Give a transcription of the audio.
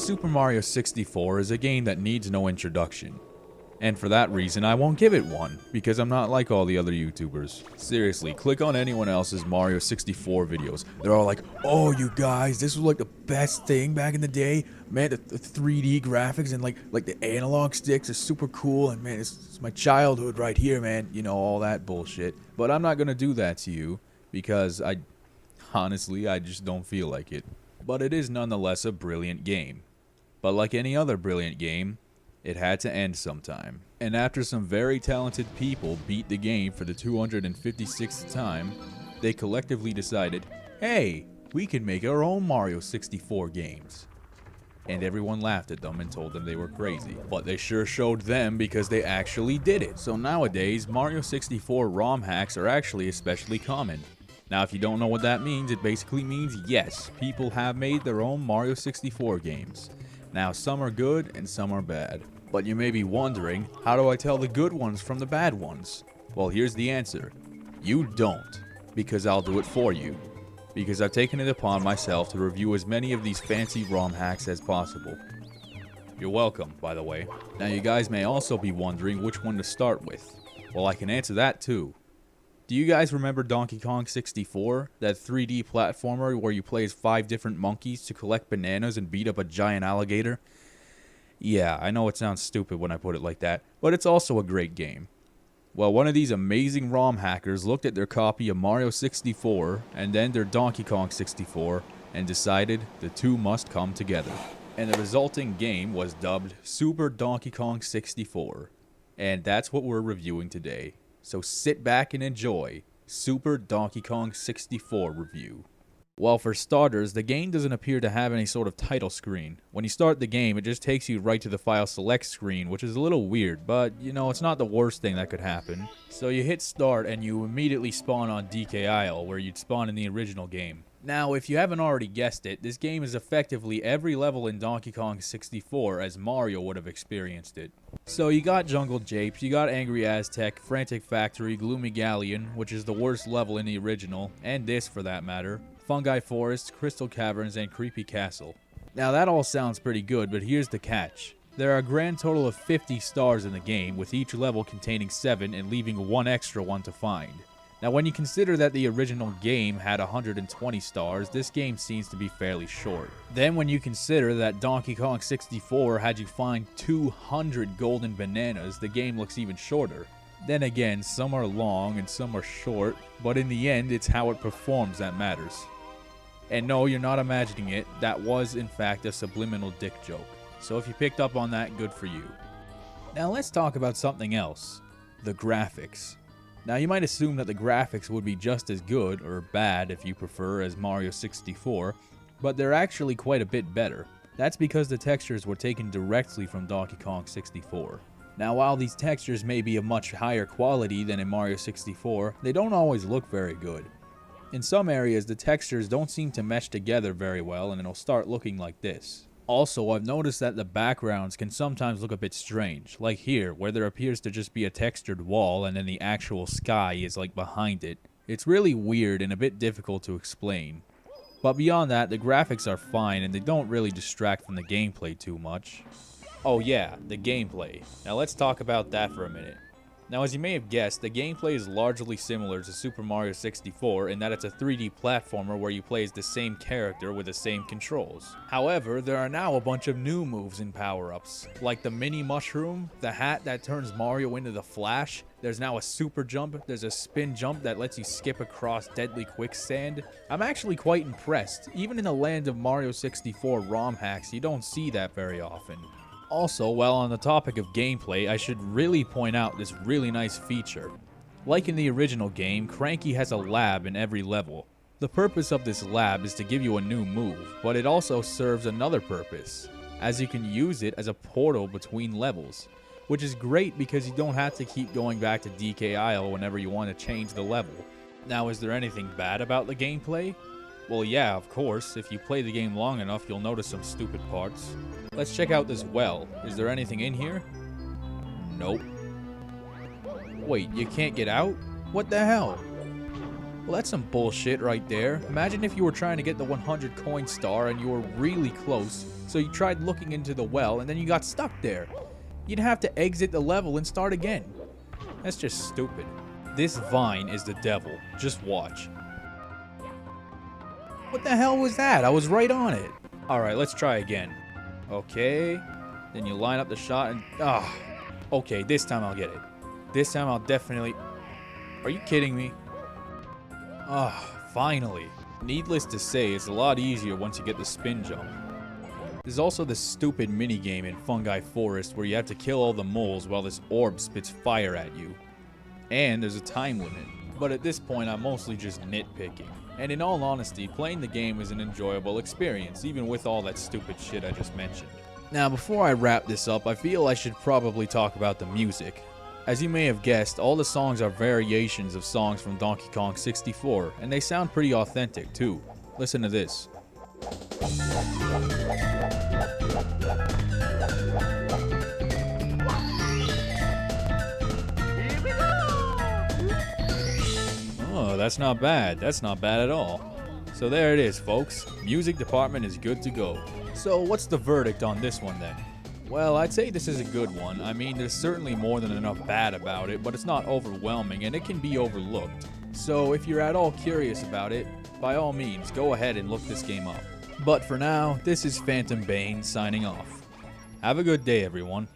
Super Mario 64 is a game that needs no introduction. And for that reason, I won't give it one, because I'm not like all the other YouTubers. Seriously, click on anyone else's Mario 64 videos. They're all like, oh, you guys, this was like the best thing back in the day. Man, the 3D graphics and like the analog sticks are super cool. And man, it's my childhood right here, man. You know, all that bullshit. But I'm not gonna do that to you, because honestly, I just don't feel like it. But it is nonetheless a brilliant game. But like any other brilliant game, it had to end sometime. And after some very talented people beat the game for the 256th time, they collectively decided, hey, we can make our own Mario 64 games. And everyone laughed at them and told them they were crazy. But they sure showed them because they actually did it. So nowadays, Mario 64 ROM hacks are actually especially common. Now if you don't know what that means, it basically means yes, people have made their own Mario 64 games. Now some are good and some are bad. But you may be wondering, how do I tell the good ones from the bad ones? Well, here's the answer. You don't, because I'll do it for you. Because I've taken it upon myself to review as many of these fancy ROM hacks as possible. You're welcome, by the way. Now you guys may also be wondering which one to start with. Well, I can answer that too. Do you guys remember Donkey Kong 64? That 3D platformer where you play as 5 different monkeys to collect bananas and beat up a giant alligator? Yeah, I know it sounds stupid when I put it like that, but it's also a great game. Well, one of these amazing ROM hackers looked at their copy of Mario 64 and then their Donkey Kong 64 and decided the two must come together. And the resulting game was dubbed Super Donkey Kong 64. And that's what we're reviewing today. So sit back and enjoy Super Donkey Kong 64 review. Well, for starters, the game doesn't appear to have any sort of title screen. When you start the game, it just takes you right to the file select screen, which is a little weird, but, you know, it's not the worst thing that could happen. So you hit start and you immediately spawn on DK Isle, where you'd spawn in the original game. Now, if you haven't already guessed it, this game is effectively every level in Donkey Kong 64 as Mario would have experienced it. So you got Jungle Japes, you got Angry Aztec, Frantic Factory, Gloomy Galleon, which is the worst level in the original, and this for that matter, Fungi Forest, Crystal Caverns, and Creepy Castle. Now that all sounds pretty good, but here's the catch. There are a grand total of 50 stars in the game, with each level containing 7 and leaving 1 extra one to find. Now when you consider that the original game had 120 stars, this game seems to be fairly short. Then when you consider that Donkey Kong 64 had you find 200 golden bananas, the game looks even shorter. Then again, some are long and some are short, but in the end, it's how it performs that matters. And no, you're not imagining it, that was in fact a subliminal dick joke. So if you picked up on that, good for you. Now let's talk about something else. The graphics. Now you might assume that the graphics would be just as good, or bad if you prefer, as Mario 64, but they're actually quite a bit better. That's because the textures were taken directly from Donkey Kong 64. Now while these textures may be of much higher quality than in Mario 64, they don't always look very good. In some areas the textures don't seem to mesh together very well and it'll start looking like this. Also, I've noticed that the backgrounds can sometimes look a bit strange, like here where there appears to just be a textured wall and then the actual sky is like behind it. It's really weird and a bit difficult to explain. But beyond that, the graphics are fine and they don't really distract from the gameplay too much. Oh yeah, the gameplay. Now let's talk about that for a minute. Now as you may have guessed, the gameplay is largely similar to Super Mario 64 in that it's a 3D platformer where you play as the same character with the same controls. However, there are now a bunch of new moves and power-ups, like the mini mushroom, the hat that turns Mario into the Flash, there's now a super jump, there's a spin jump that lets you skip across deadly quicksand. I'm actually quite impressed. Even in the land of Mario 64 ROM hacks, you don't see that very often. Also, while on the topic of gameplay, I should really point out this really nice feature. Like in the original game, Cranky has a lab in every level. The purpose of this lab is to give you a new move, but it also serves another purpose, as you can use it as a portal between levels, which is great because you don't have to keep going back to DK Isle whenever you want to change the level. Now, is there anything bad about the gameplay? Well, yeah, of course. If you play the game long enough, you'll notice some stupid parts. Let's check out this well. Is there anything in here? Nope. Wait, you can't get out? What the hell? Well, that's some bullshit right there. Imagine if you were trying to get the 100 coin star and you were really close, so you tried looking into the well and then you got stuck there. You'd have to exit the level and start again. That's just stupid. This vine is the devil. Just watch. What the hell was that? I was right on it. Alright, let's try again. Okay. Then you line up the shot and... Okay, this time I'll get it. This time I'll definitely... Are you kidding me? Finally. Needless to say, it's a lot easier once you get the spin jump. There's also this stupid minigame in Fungi Forest where you have to kill all the moles while this orb spits fire at you. And there's a time limit. But at this point, I'm mostly just nitpicking. And in all honesty, playing the game is an enjoyable experience, even with all that stupid shit I just mentioned. Now, before I wrap this up, I feel I should probably talk about the music. As you may have guessed, all the songs are variations of songs from Donkey Kong 64, and they sound pretty authentic too. Listen to this. Oh, that's not bad. That's not bad at all. So there it is, folks. Music department is good to go. So what's the verdict on this one then? Well, I'd say this is a good one. I mean, there's certainly more than enough bad about it, but it's not overwhelming and it can be overlooked. So if you're at all curious about it, by all means, go ahead and look this game up. But for now, this is Phantom Bane signing off. Have a good day, everyone.